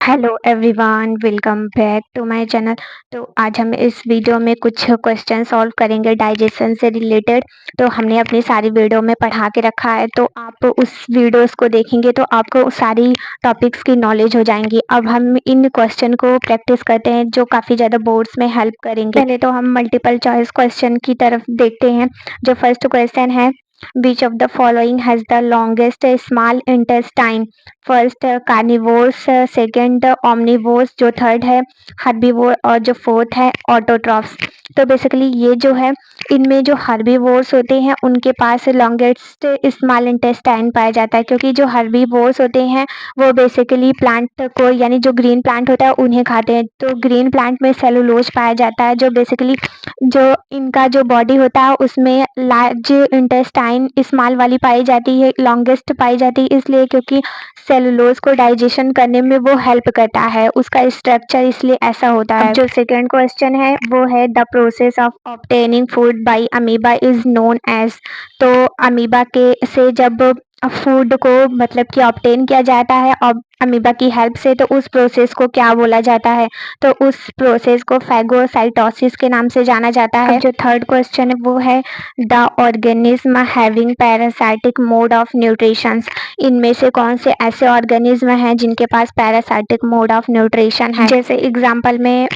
Hello everyone, welcome back to my channel. तो आज हम इस वीडियो में कुछ क्वेश्चन सॉल्व करेंगे डाइजेशन से रिलेटेड। तो हमने अपनी सारी वीडियो में पढ़ा के रखा है, तो आप उस वीडियोस को देखेंगे तो आपको सारी टॉपिक्स की नॉलेज हो जाएंगी। अब हम इन क्वेश्चन को प्रैक्टिस करते हैं जो काफ़ी ज़्यादा बोर्ड्स में हेल्प करेंगे। पहले तो हम मल्टीपल चॉइस क्वेश्चन की तरफ देखते हैं। जो फर्स्ट क्वेश्चन है, which of the following has the longest small intestine. First carnivores, second omnivores, जो थर्ड है हर्बीवोर और जो फोर्थ है ऑटोट्रॉफ्स। तो बेसिकली ये जो है, इनमें जो हर्बीवोर्स होते हैं उनके पास लॉन्गेस्ट स्मॉल इंटेस्टाइन पाया जाता है, क्योंकि जो हर्बीवोर्स होते हैं वो बेसिकली प्लांट को, यानी जो ग्रीन प्लांट होता है उन्हें खाते हैं। तो ग्रीन प्लांट में सेलुलोज पाया जाता है, जो बेसिकली जो इनका जो बॉडी होता है उसमें लार्ज इंटेस्टाइन स्मॉल वाली पाई जाती है, लॉन्गेस्ट पाई जाती है, इसलिए क्योंकि सेलुलोज को डाइजेशन करने में वो हेल्प करता है, उसका स्ट्रक्चर इसलिए ऐसा होता है। अब जो सेकंड क्वेश्चन है वो है, the process of obtaining food by amoeba is known as. तो अमीबा के से जब फूड को मतलब कि ऑब्टेन किया जाता है और अमीबा की हेल्प से, तो उस प्रोसेस को क्या बोला जाता है? तो उस प्रोसेस को फैगोसाइटोसिस के नाम से जाना जाता है। अब जो थर्ड क्वेश्चन है वो है, the organism having parasitic mode of nutrition. इनमें से कौन से ऐसे ऑर्गेनिज्म हैं जिनके पास पैरासाइटिक मोड ऑफ न्यूट्रिशन है? जैसे एग्जांपल में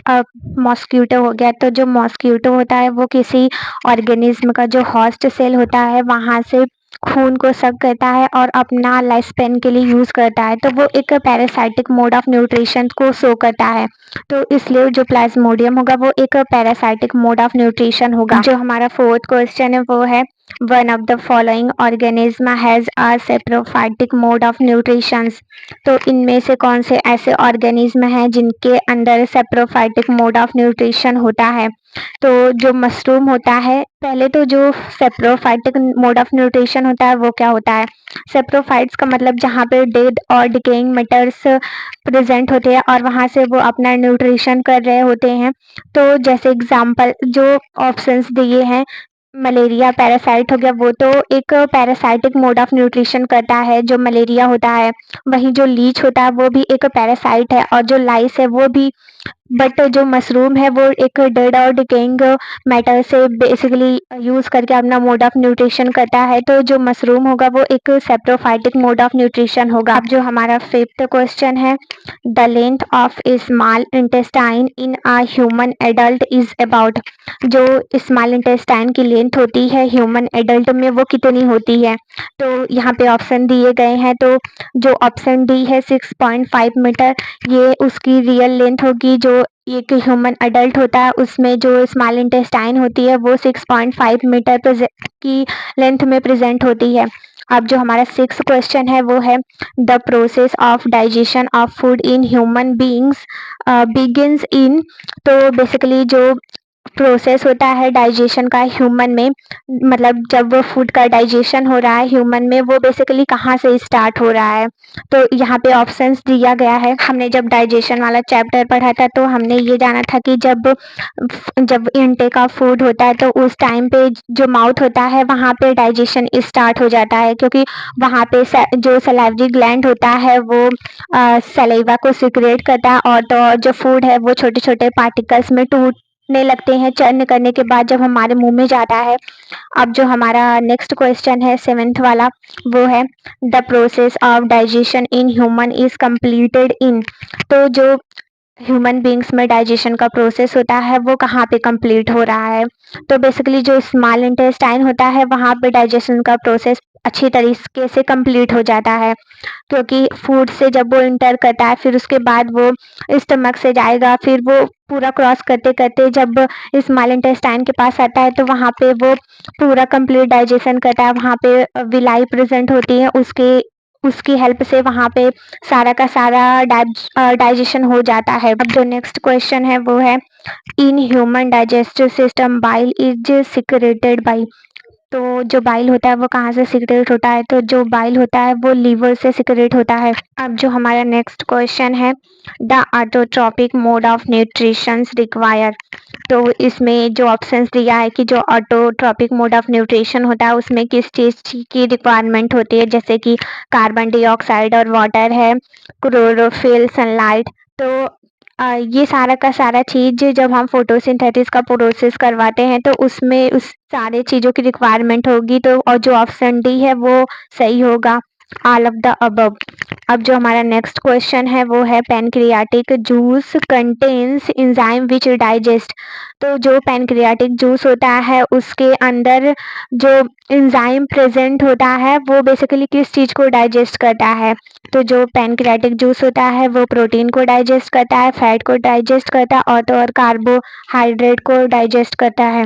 मॉस्किटो हो गया। तो जो मॉस्किटो होता है वो किसी ऑर्गेनिज्म का जो होस्ट सेल होता है वहां से खून को सक करता है और अपना लाइफ स्पेन के लिए यूज करता है, तो वो एक पैरासाइटिक मोड ऑफ न्यूट्रिशन को शो करता है। तो इसलिए जो प्लाज्मोडियम होगा वो एक पैरासाइटिक मोड ऑफ न्यूट्रिशन होगा। जो हमारा फोर्थ क्वेश्चन है वो है, one of the following organism has a saprophytic mode of nutrition. तो इनमें से कौन से ऐसे ऑर्गेनिज्म हैं जिनके अंदर सेप्रोफाइटिक मोड ऑफ न्यूट्रिशन होता है? तो जो मशरूम होता है, पहले तो जो सेप्रोफाइटिक मोड ऑफ न्यूट्रिशन होता है वो क्या होता है? सेप्रोफाइट्स का मतलब जहाँ पे डेड और डिकेइंग मैटर्स प्रेजेंट होते हैं और वहाँ से वो अपना न्यूट्रिशन कर रहे होते हैं। तो जैसे एग्जांपल जो ऑप्शंस दिए हैं, मलेरिया पैरासाइट हो गया, वो तो एक पैरासाइटिक मोड ऑफ न्यूट्रिशन करता है जो मलेरिया होता है। वहीं जो लीच होता है वो भी एक पैरासाइट है, और जो लाइस है वो भी। बट जो मशरूम है वो एक डेड और डिकेइंग मैटर से बेसिकली यूज करके अपना मोड ऑफ न्यूट्रिशन करता है, तो जो मशरूम होगा वो एक सेप्रोफाइटिक मोड ऑफ न्यूट्रिशन होगा। अब जो हमारा फिफ्थ क्वेश्चन है, the length of small intestine in a human adult is about. जो स्मॉल इंटेस्टाइन की लेंथ होती है ह्यूमन एडल्ट में वो कितनी होती है? तो यहाँ पे ऑप्शन दिए गए हैं। तो जो ऑप्शन डी है 6.5 मीटर, ये उसकी रियल लेंथ होगी। जो एक ह्यूमन अडल्ट होता है उसमें जो स्मॉल इंटेस्टाइन होती है वो 6.5 मीटर की लेंथ में प्रेजेंट होती है। अब जो हमारा सिक्स क्वेश्चन है वो है, the process of digestion of food in human beings begins in. तो बेसिकली जो प्रोसेस होता है डाइजेशन का ह्यूमन में, मतलब जब वो फूड का डाइजेशन हो रहा है ह्यूमन में, वो बेसिकली कहाँ से स्टार्ट हो रहा है? तो यहाँ पे ऑप्शंस दिया गया है। हमने जब डाइजेशन वाला चैप्टर पढ़ा था तो हमने ये जाना था कि जब जब इनटेक ऑफ फूड होता है तो उस टाइम पे जो माउथ होता है वहाँ पे डाइजेशन स्टार्ट हो जाता है, क्योंकि वहाँ पे जो सलाइवरी ग्लैंड होता है वो सलाइवा को सिक्रेट करता है, और तो जो फूड है वो छोटे छोटे पार्टिकल्स में टूटने लगते हैं चर्न करने के बाद जब हमारे मुंह में जाता है। अब जो हमारा नेक्स्ट क्वेश्चन है सेवेंथ वाला, वो है, the process of digestion in human is completed in. तो जो ह्यूमन बींग्स में डाइजेशन का प्रोसेस होता है वो कहाँ पे कंप्लीट हो रहा है? तो बेसिकली जो स्मॉल इंटेस्टाइन होता है वहाँ पे डाइजेशन का प्रोसेस अच्छी तरीके से कंप्लीट हो जाता है, क्योंकि फूड से जब वो इंटर करता है फिर उसके बाद वो स्टमक से जाएगा, फिर वो पूरा क्रॉस करते करते जब स्मॉल इंटेस्टाइन के पास आता है तो वहाँ पे वो पूरा कंप्लीट डाइजेशन करता है। वहाँ पे विलाई प्रेजेंट होती है, उसके उसकी हेल्प से वहाँ पे सारा का सारा डाइजेशन हो जाता है। अब जो नेक्स्ट क्वेश्चन है वो है, in human digestive system bile is secreted by. तो जो बाइल होता है वो कहाँ से सिक्रेट होता है? तो जो बाइल होता है वो लीवर से सिक्रेट होता है। अब जो हमारा नेक्स्ट क्वेश्चन है, the autotrophic mode of nutrition require. तो इसमें जो ऑप्शंस दिया है कि जो ऑटोट्रॉपिक मोड ऑफ न्यूट्रिशन होता है उसमें किस चीज़ की रिक्वायरमेंट होती है, जैसे कि कार्बन डाइऑक्साइड और वाटर है, क्लोरोफिल, सनलाइट। तो ये सारा का सारा चीज़ जब हम फोटोसिंथेसिस का प्रोसेस करवाते हैं तो उसमें उस सारे चीज़ों की रिक्वायरमेंट होगी, तो और जो ऑप्शन डी है वो सही होगा, ऑल ऑफ द अबव। अब जो हमारा नेक्स्ट क्वेश्चन है वो है pancreatic juice contains enzyme which digest. तो जो पैनक्रियाटिक जूस होता है उसके अंदर जो एंजाइम प्रेजेंट होता है वो बेसिकली किस चीज़ को डाइजेस्ट करता है। तो जो पैनक्रियाटिक जूस होता है वो प्रोटीन को डाइजेस्ट करता है, फैट को डाइजेस्ट करता है और तो और कार्बोहाइड्रेट को डाइजेस्ट करता है।